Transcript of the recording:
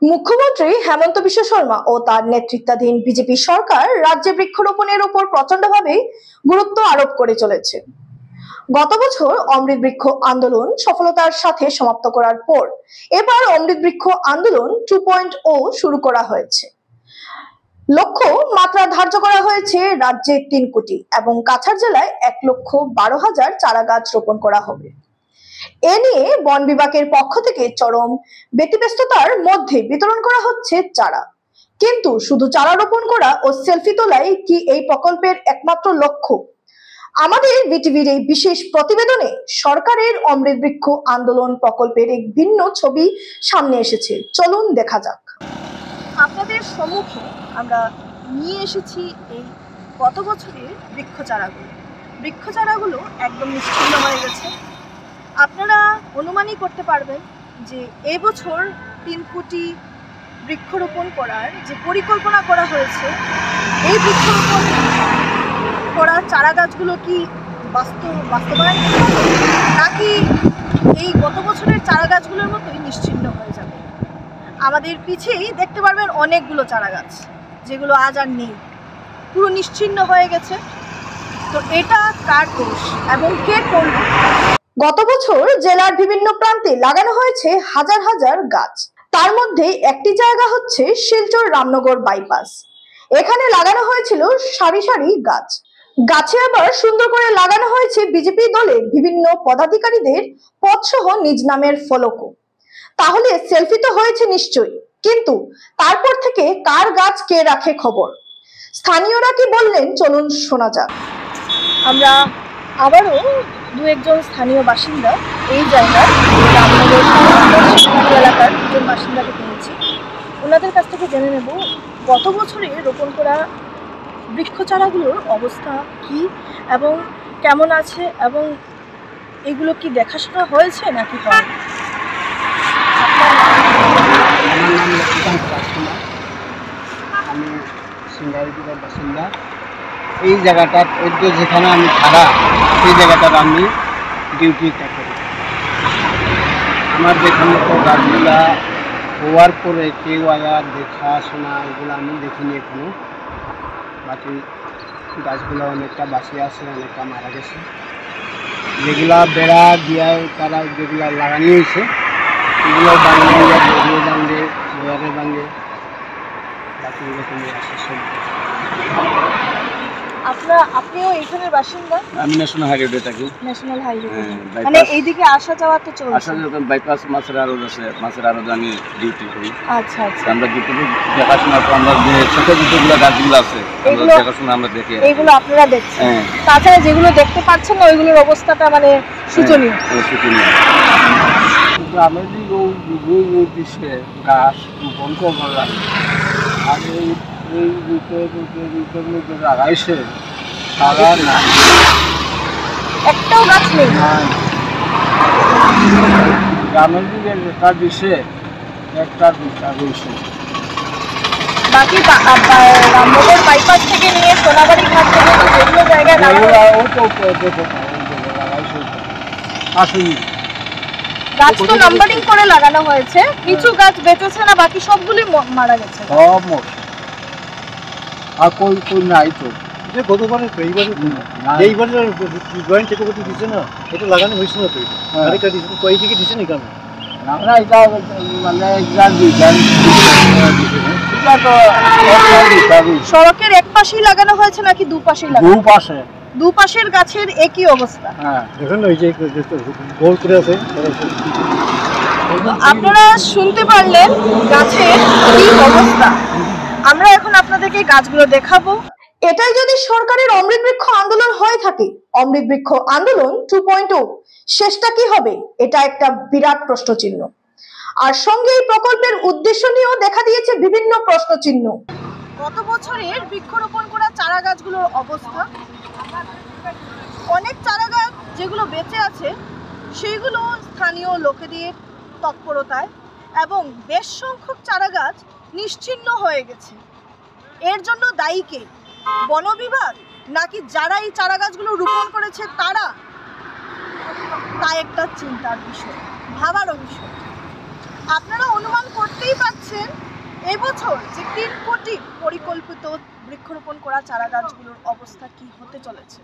মুখ্যমন্ত্রী হেমন্ত বিশ্ব শর্মা ও তার নেতৃত্বাধীন বিজেপি সরকার রাজ্যে বৃক্ষরোপণের উপর প্রচন্ডভাবে গুরুত্ব আরোপ করে চলেছে। গত বছর অমৃত বৃক্ষ আন্দোলন সফলতার সাথে সমাপ্ত করার পর এবার অমৃত বৃক্ষ আন্দোলন 2.0 শুরু করা হয়েছে। লক্ষ্য মাত্রা ধার্য করা হয়েছে রাজ্যে 3 কোটি এবং কাছাড় জেলায় 1,12,000 চারা গাছ রোপণ করা হবে। এ নিয়ে বন বিভাগের পক্ষ থেকে চরম ব্যতিব্যস্ততার মধ্যে বিতরণ করা হচ্ছে চারা। কিন্তু শুধু চারা রোপণ করা ও সেলফি তোলাই কি এই প্রকল্পের একমাত্র লক্ষ্য? আমাদের বিটিভির এই বিশেষ প্রতিবেদনে সরকারের অমৃত বৃক্ষ আন্দোলন প্রকল্পের এক ভিন্ন ছবি সামনে এসেছে। চলুন দেখা যাক। আপনাদের সম্মুখে আমরা নিয়ে এসেছি এই গত বছরের বৃক্ষ চারাগুলো একদম নিশ্চিহ্ন হয়ে গেছে। আপনারা অনুমানই করতে পারবেন যে এবছর 3 কোটি বৃক্ষরোপণ করার যে পরিকল্পনা করা হয়েছে, এই বৃক্ষরোপণ করা চারা গাছগুলো কি বাস্তবায়ন নাকি এই গত বছরের চারা গাছগুলোর মতোই নিশ্চিহ্ন হয়ে যাবে। আমাদের পিছেই দেখতে পারবেন অনেকগুলো চারা গাছ যেগুলো আজ আর নেই, পুরো নিশ্চিহ্ন হয়ে গেছে। তো এটা কার দোষ এবং কে করল? গত বছর জেলার বিভিন্ন প্রান্তে লাগানো হয়েছে হাজার হাজার গাছ। তার মধ্যে একটি জায়গা হচ্ছে শিলচর রামনগর বাইপাস। এখানে লাগানো হয়েছিল সারি সারি গাছ। গাছে আবার সুন্দর করে লাগানো হয়েছে বিজেপি দলের বিভিন্ন পদাধিকারীদের পদসহ নিজ নামের ফলকও। তাহলে সেলফি তো হয়েছে নিশ্চয়ই, কিন্তু তারপর থেকে কার গাছ কে রাখে খবর? স্থানীয়রা কি বললেন চলুন শোনা যাক। আমরা আবারও দু একজন স্থানীয় বাসিন্দা এই জায়গার রামনগর এলাকার দুজন বাসিন্দাকে পেয়েছি। ওনাদের কাছ থেকে জেনে নেব গত বছরে রোপণ করা বৃক্ষচারাগুলোর অবস্থা কি এবং কেমন আছে এবং এগুলো কি দেখাশোনা হয়েছে নাকি হয়। আমি সিঙ্গারিপুরের বাসিন্দা। এই জায়গাটার যেখানে আমি খাড়া, সেই জায়গাটার আমি ডিউটিটা করি। আমার যেখানে তো গাছগুলা হওয়ার পরে কেউ আয়ার দেখাশোনা এগুলো আমি দেখিনি এখনো। বাকি গাছগুলো অনেকটা বাঁচিয়ে আছে, অনেকটা মারা গেছে। যেগুলা বেড়া দিয়ে তারা যেগুলো লাগানো হয়েছে এগুলো ভাঙে বয়ারে ভাঙে, বাকি এরকমই আছে সব। আপনিও এখানের বাসিন্দা? আমি ন্যাশনাল হাইওয়ে থাকি। ন্যাশনাল হাইওয়ে, মানে এইদিকে আসা যাওয়া তো চলছে। আসা যাওয়া বাইপাস মাছের আড়ত আছে, মাছের আড়তে আমি ডিউটি করি। আচ্ছা আচ্ছা। আমরা যেটুকু দেখাশোনা তো আমরা যে ছোট যেগুলো গাছগুলো আছে আমরা দেখাশোনা আমরা দেখে এইগুলো আপনারা দেখছেন। তাছাড়া যেগুলো দেখতে পাচ্ছেন না ওইগুলোর অবস্থাটা মানে শোচনীয়। শোচনীয়। গ্রামের দিকে গাছ রোপণ করবার লাগে, আর এই লাগাইছে তারা না, একটাও গাছ নেই। গ্রামের দিকে যেটা দিছে একটা দুটা রয়েছে, বাকি রামনগর বাইপাস থেকে নিয়ে সোনাবাড়ি ঘাট পর্যন্ত যেগুলো জায়গায় আসেনি। গাছ তো নাম্বারিং করে লাগানো হয়েছে, কিছু গাছ বেঁচেছে না, বাকি সবগুলি মারা গেছে। সব মোট আর কই নাই তো। গতবারে এইবারে জয়েন্ট চেকআপ দিচ্ছে না, এটা লাগানো হয়েছে না তো, আরেকটা দিচ্ছে কই দিকে দিচ্ছে না কেন? আমরা এটা মানে সড়কের এক পাশেই লাগানো হয়েছে নাকি দুপাশেই লাগানো? দুপাশের গাছের একই অবস্থা। হ্যাঁ দেখুন ওই যে গোল করে আছে। আপনারা শুনতে পারলেন গাছের কি অবস্থা। আমরা এখন আপনাদেরকে গাছগুলো দেখাবো। এটাই যদি সরকারের অমৃত বৃক্ষ আন্দোলন হয়ে থাকে, অমৃত বৃক্ষ আন্দোলন 2.0 শেষটা কি হবে? এটা একটা বিরাট প্রশ্নচিহ্ন। আর সঙ্গে এই প্রকল্পের উদ্দেশ্য নিয়েও দেখা দিয়েছে বিভিন্ন প্রশ্নচিহ্ন। গত বছরের বৃক্ষরোপণ করা চারা গাছগুলোর অবস্থা, অনেক চারা গাছ যেগুলো বেঁচে আছে সেগুলো স্থানীয় লোকেদের তৎপরতায় এবং বেশ সংখ্যক চারা গাছ নিশ্চিহ্ন হয়ে গেছে। এর জন্য দায়ী কে? বন বিভাগ নাকি যারা এই চারা গাছগুলো রোপণ করেছে তারা? তা একটা চিন্তার বিষয়, ভাবারও বিষয়। আপনারা অনুমান করতেই পারছেন এবছর যে 3 কোটি পরিকল্পিত বৃক্ষরোপণ করা চারা গাছগুলোর অবস্থা কি হতে চলেছে?